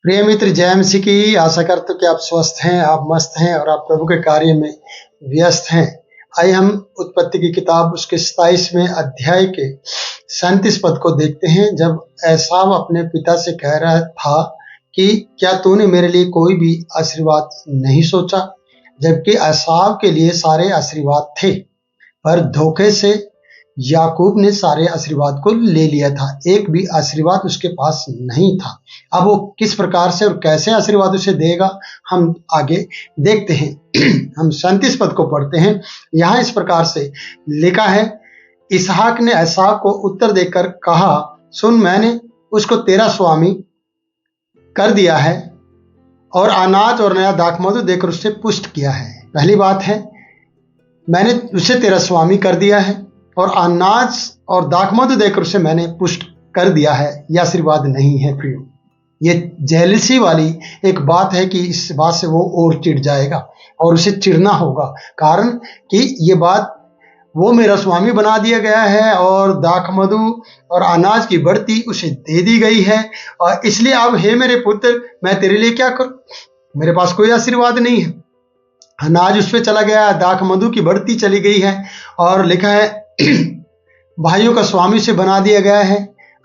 प्रिय मित्र, जय मसीह की। आशा करते हो कि आप स्वस्थ हैं, आप मस्त हैं और आप प्रभु के कार्य में व्यस्त हैं। आइए हम उत्पत्ति की किताब उसके 27वें अध्याय के 37 पद को देखते हैं। जब एसाव अपने पिता से कह रहा था कि क्या तूने मेरे लिए कोई भी आशीर्वाद नहीं सोचा, जबकि एसाव के लिए सारे आशीर्वाद थे, पर धोखे से याकूब ने सारे आशीर्वाद को ले लिया था। एक भी आशीर्वाद उसके पास नहीं था। अब वो किस प्रकार से और कैसे आशीर्वाद उसे देगा, हम आगे देखते हैं। हम 37 पद को पढ़ते हैं। यहाँ इस प्रकार से लिखा है, इसहाक ने एसाव को उत्तर देकर कहा, सुन, मैंने उसको तेरा स्वामी कर दिया है और अनाज और नया दाखमधु देकर उससे पुष्ट किया है। पहली बात है, मैंने उसे तेरा स्वामी कर दिया है और अनाज और दाखमधु देकर उसे मैंने पुष्ट कर दिया है। यह आशीर्वाद नहीं है प्रियो। ये जेलसी वाली एक बात है कि इस बात से वो और चिढ़ जाएगा और उसे चिढ़ना होगा, कारण कि ये बात वो मेरा स्वामी बना दिया गया है और दाखमधु और अनाज की बढ़ती उसे दे दी गई है, और इसलिए अब हे मेरे पुत्र, मैं तेरे लिए क्या करूं? मेरे पास कोई आशीर्वाद नहीं है। अनाज उस पर चला गया, दाखमधु की बढ़ती चली गई है, और लिखा है भाइयों का स्वामी से बना दिया गया है,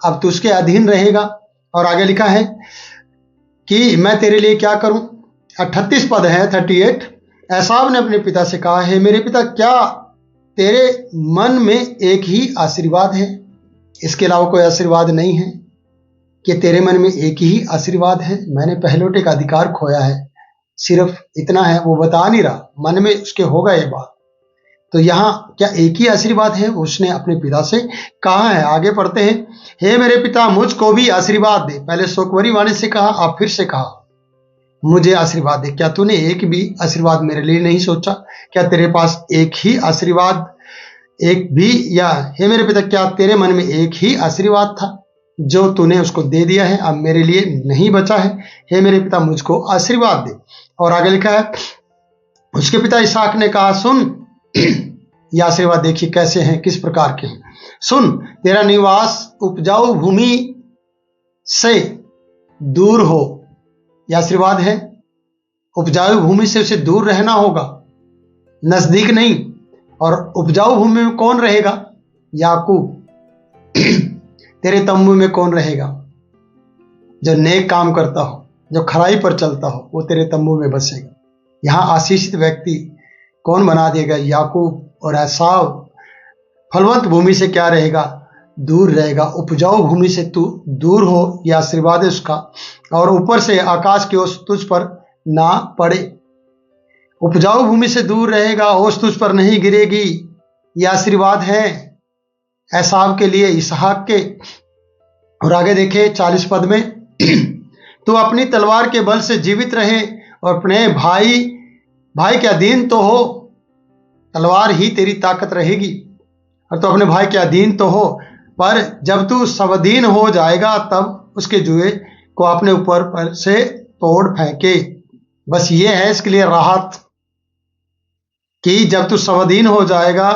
अब तो उसके अधीन रहेगा। और आगे लिखा है कि मैं तेरे लिए क्या करूं। 38 पद है, 38। एसाव ने अपने पिता से कहा, हे मेरे पिता, क्या तेरे मन में एक ही आशीर्वाद है? इसके अलावा कोई आशीर्वाद नहीं है? कि तेरे मन में एक ही आशीर्वाद है? मैंने पहलौठे का अधिकार खोया है, सिर्फ इतना है। वो बता नहीं रहा, मन में उसके होगा ये बात। तो यहाँ क्या एक ही आशीर्वाद है? उसने अपने पिता से कहा है। आगे पढ़ते हैं, हे मेरे पिता, मुझको भी आशीर्वाद दे। पहले शोकवरी वाणी से कहा, अब फिर से कहा, मुझे आशीर्वाद दे। क्या तूने एक भी आशीर्वाद मेरे लिए नहीं सोचा? क्या तेरे पास एक ही आशीर्वाद, एक भी, या हे मेरे पिता, क्या तेरे मन में एक ही आशीर्वाद था जो तूने उसको दे दिया है, अब मेरे लिए नहीं बचा है? हे मेरे पिता, मुझको आशीर्वाद दे। और आगे लिखा है, उसके पिता इसहाक ने कहा, सुन, ये आशीर्वाद देखिए कैसे हैं, किस प्रकार के हैं। सुन, तेरा निवास उपजाऊ भूमि से दूर हो। यह आशीर्वाद है। उपजाऊ भूमि से उसे दूर रहना होगा, नजदीक नहीं। और उपजाऊ भूमि में कौन रहेगा? याकूब। तेरे तंबू में कौन रहेगा? जो नेक काम करता हो, जो खराई पर चलता हो, वो तेरे तंबू में बसेगा। यहाँ आशीषित व्यक्ति कौन बना देगा? याकूब। और एसाव फलवंत भूमि से क्या रहेगा? दूर रहेगा। उपजाऊ भूमि से तू दूर हो, यह आशीर्वाद है उसका। और ऊपर से आकाश की ओस तुझ पर ना पड़े। उपजाऊ भूमि से दूर रहेगा, ओस तुझ पर नहीं गिरेगी। यह आशीर्वाद है एसाव के लिए, इसहाक के। और आगे देखे 40 पद में, तू अपनी तलवार के बल से जीवित रहे और अपने भाई के अधीन तो हो। तलवार ही तेरी ताकत रहेगी, और तो अपने भाई के अधीन तो हो, पर जब तू स्वाधीन हो जाएगा तब उसके जुए को अपने ऊपर पर से तोड़ फेंके। बस ये है इसके लिए राहत कि जब तू स्वाधीन हो जाएगा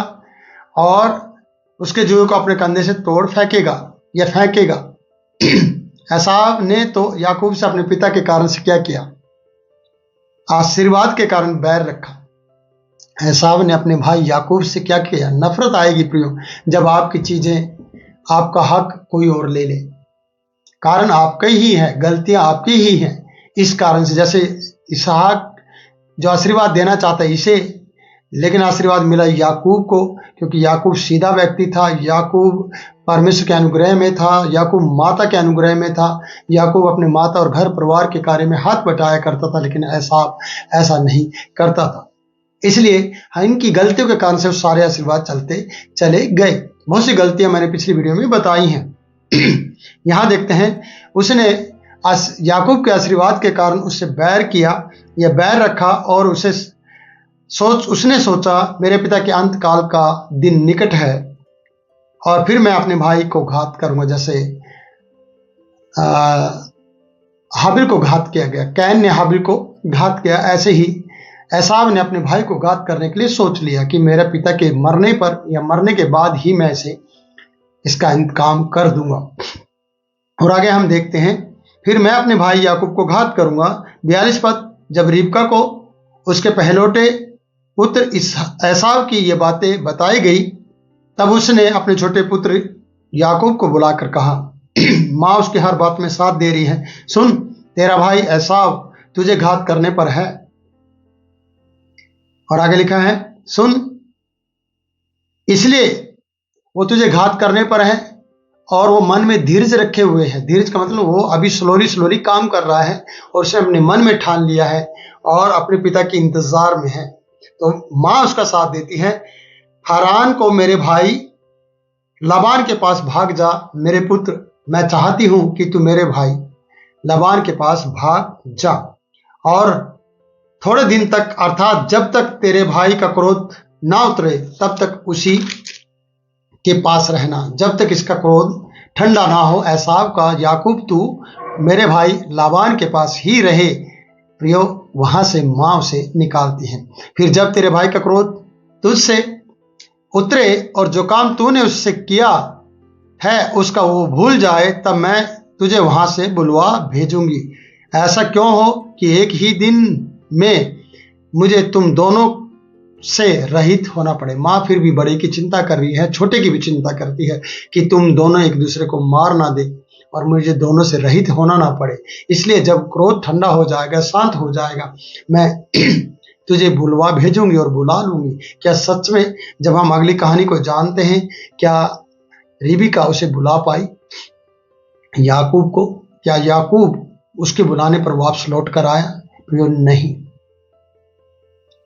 और उसके जुए को अपने कंधे से तोड़ फेंकेगा या फेंकेगा। एसाव ने तो याकूब से अपने पिता के कारण से क्या किया? आशीर्वाद के कारण बैर रखा। एसाव ने अपने भाई याकूब से क्या किया? नफरत आएगी प्रियो, जब आपकी चीजें, आपका हक कोई और ले ले। कारण आपका ही है, गलतियां आपकी ही हैं। इस कारण से, जैसे इसहाक जो आशीर्वाद देना चाहता है इसे, लेकिन आशीर्वाद मिला याकूब को, क्योंकि याकूब सीधा व्यक्ति था। याकूब परमेश्वर के अनुग्रह में था। याकूब माता के अनुग्रह में था। याकूब अपने माता और घर परिवार के कार्य में हाथ बटाया करता था, लेकिन एसाव ऐसा नहीं करता था। इसलिए इनकी गलतियों के कारण से सारे आशीर्वाद चलते चले गए। बहुत सी गलतियां मैंने पिछली वीडियो में बताई हैं। यहां देखते हैं, उसने याकूब के आशीर्वाद के कारण उससे बैर किया या बैर रखा, और उसने सोचा मेरे पिता के अंत काल का दिन निकट है और फिर मैं अपने भाई को घात करूंगा। जैसे हाबिल को घात किया गया, कैन ने हाबिल को घात किया, ऐसे ही एसाव ने अपने भाई को घात करने के लिए सोच लिया कि मेरे पिता के मरने पर या मरने के बाद ही मैं इसका इंतकाम कर दूंगा। और आगे हम देखते हैं, फिर मैं अपने भाई याकूब को घात करूंगा। 42 पद। जब रिबका को उसके पहलौठे पुत्र एसाव की ये बातें बताई गई, तब उसने अपने छोटे पुत्र याकूब को बुलाकर कहा, माँ उसकी हर बात में साथ दे रही है, सुन, तेरा भाई एसाव तुझे घात करने पर है। और आगे लिखा है, सुन, इसलिए वो तुझे घात करने पर है और वो मन में धीरज रखे हुए है। धीरज का मतलब वो अभी स्लोली काम कर रहा है और उसने अपने मन में ठान लिया है और अपने पिता के इंतजार में है। तो माँ उसका साथ देती है। हारान को मेरे भाई लाबान के पास भाग जा मेरे पुत्र, मैं चाहती हूं कि तू मेरे भाई लाबान के पास भाग जा और थोड़े दिन तक, अर्थात जब तक तेरे भाई का क्रोध ना उतरे तब तक उसी के पास रहना, जब तक इसका क्रोध ठंडा ना हो। एसाव का, याकूब तू मेरे भाई लाबान के पास ही रहे। प्रियो, वहां से मां उसे निकालती है। फिर जब तेरे भाई का क्रोध तुझसे उतरे और जो काम तूने उससे किया है उसका वो भूल जाए, तब मैं तुझे वहां से बुलवा भेजूंगी। ऐसा क्यों हो कि एक ही दिन में मुझे तुम दोनों से रहित होना पड़े। माँ फिर भी बड़े की चिंता कर रही है, छोटे की भी चिंता करती है कि तुम दोनों एक दूसरे को मार ना दे और मुझे दोनों से रहित होना ना पड़े। इसलिए जब क्रोध ठंडा हो जाएगा, शांत हो जाएगा, मैं तुझे बुलवा भेजूंगी और बुला लूंगी। क्या सच में जब हम अगली कहानी को जानते हैं, क्या रिबका उसे बुला पाई याकूब को? क्या याकूब उसके बुलाने पर वापस लौट कर आया? नहीं,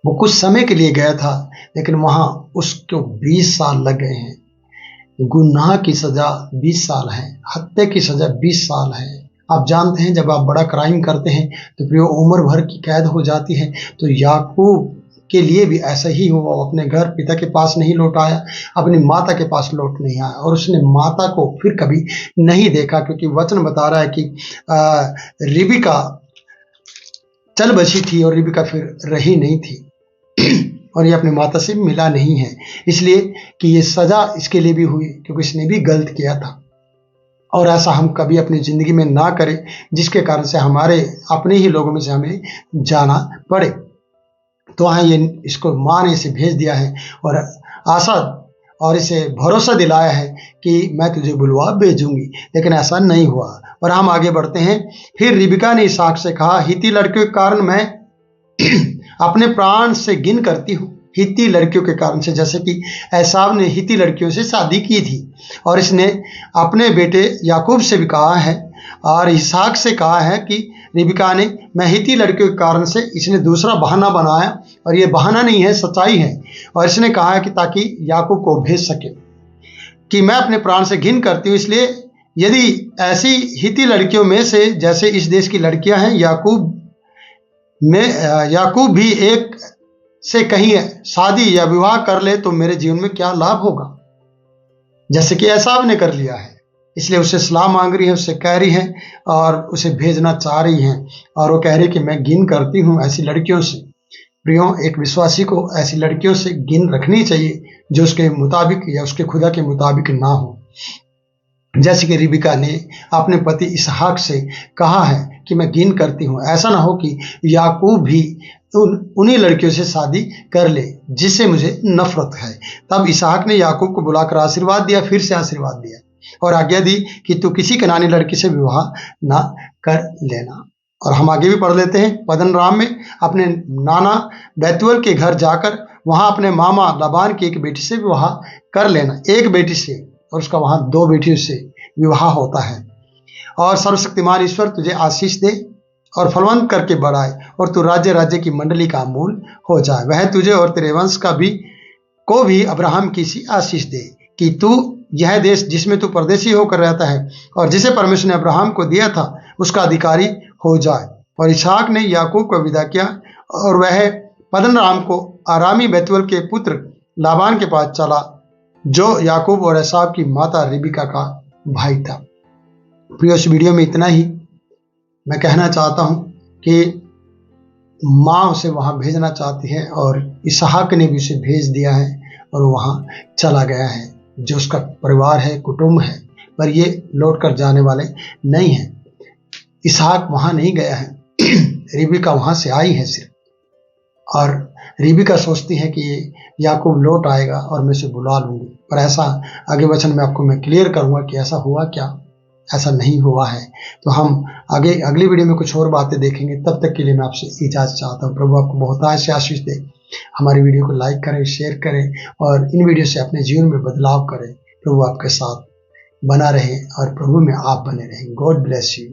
वो कुछ समय के लिए गया था, लेकिन वहां उसको 20 साल लग गए हैं। गुनाह की सजा 20 साल है, हत्या की सजा 20 साल है। आप जानते हैं, जब आप बड़ा क्राइम करते हैं तो फिर उम्र भर की कैद हो जाती है। तो याकूब के लिए भी ऐसा ही हुआ। अपने घर पिता के पास नहीं लौट आया, अपनी माता के पास लौट नहीं आया और उसने माता को फिर कभी नहीं देखा, क्योंकि वचन बता रहा है कि रिबका चल बसी थी और रिबका फिर रही नहीं थी और ये अपनी माता से मिला नहीं है, इसलिए कि ये सजा इसके लिए भी हुई क्योंकि इसने भी गलत किया था। और ऐसा हम कभी अपनी जिंदगी में ना करें जिसके कारण से हमारे अपने ही लोगों में से हमें जाना पड़े। तो वहाँ ये इसको माँ ने इसे भेज दिया है और आशा और इसे भरोसा दिलाया है कि मैं तुझे बुलवा भेजूंगी, लेकिन ऐसा नहीं हुआ। और हम आगे बढ़ते हैं। फिर रिबका ने इसहाक से कहा, हित्ती लड़कियों के कारण मैं अपने प्राण से घिन करती हूँ। हित्ती लड़कियों के कारण से, जैसे कि एसाव ने हित्ती लड़कियों से शादी की थी और इसने अपने बेटे याकूब से भी कहा है और इसहाक से कहा है कि रिबका ने, मैं हित्ती लड़कियों के कारण से, इसने दूसरा बहाना बनाया और ये बहाना नहीं है, सच्चाई है। और इसने कहा है कि ताकि याकूब को भेज सके कि मैं अपने प्राण से घिन करती हूँ, इसलिए यदि ऐसी हित्ती लड़कियों में से जैसे इस देश की लड़कियां हैं, याकूब भी एक से कहीं शादी या विवाह कर ले तो मेरे जीवन में क्या लाभ होगा, जैसे कि एसाव ने कर लिया है। इसलिए उससे सलाह मांग रही है, उससे कह रही है और उसे भेजना चाह रही है और वो कह रही है कि मैं घिन करती हूँ ऐसी लड़कियों से। प्रियो, एक विश्वासी को ऐसी लड़कियों से घिन रखनी चाहिए जो उसके मुताबिक या उसके खुदा के मुताबिक ना हो। जैसे कि रिबका ने अपने पति इसहाक से कहा है कि मैं घिन करती हूँ, ऐसा ना हो कि याकूब भी उन्हीं लड़कियों से शादी कर ले जिससे मुझे नफरत है। तब इसहाक ने याकूब को बुलाकर आशीर्वाद दिया, फिर से आशीर्वाद दिया और आज्ञा दी कि तू किसी कनानी लड़की से विवाह ना कर लेना। और हम आगे भी पढ़ लेते हैं। पद्दनराम में अपने नाना बैतुएल के घर जाकर वहां अपने मामा लाबान की एक बेटी से विवाह कर लेना। एक बेटी से, और उसका वहां 2 बेटियों से विवाह होता है। और सर्वशक्तिमान ईश्वर तुझे आशीष दे और फलवंत करके बढ़ाए और तू राज्य राज्य की मंडली का मूल हो जाए। वह तुझे और तेरे वंश को भी अब्राहम की सी आशीष दे कि तू यह देश जिसमें तू परदेशी होकर रहता है और जिसे परमेश्वर ने अब्राहम को दिया था उसका अधिकारी हो जाए। और इसहाक ने याकूब को विदा किया और वह पद्दनराम को आरामी बैतुएल के पुत्र लाबान के पास चला, जो याकूब और एसाव की माता रिबका का भाई था। प्रिय, इस वीडियो में इतना ही। मैं कहना चाहता हूं कि माँ उसे वहाँ भेजना चाहती है और इसहाक ने भी उसे भेज दिया है और वहाँ चला गया है। जो उसका परिवार है, कुटुंब है, पर ये लौट कर जाने वाले नहीं हैं। इसहाक वहाँ नहीं गया है, रिबका वहाँ से आई है सिर्फ। और रिबका सोचती है कि याकूब लौट आएगा और मैं उसे बुला लूंगी, पर ऐसा आगे वचन में आपको मैं क्लियर करूंगा कि ऐसा हुआ क्या, ऐसा नहीं हुआ है। तो हम आगे अगली वीडियो में कुछ और बातें देखेंगे। तब तक के लिए मैं आपसे इजाजत चाहता हूँ। प्रभु आपको बहुत से आशीष दे। हमारी वीडियो को लाइक करें, शेयर करें और इन वीडियो से अपने जीवन में बदलाव करें। प्रभु आपके साथ बना रहे और प्रभु में आप बने रहें। God bless you.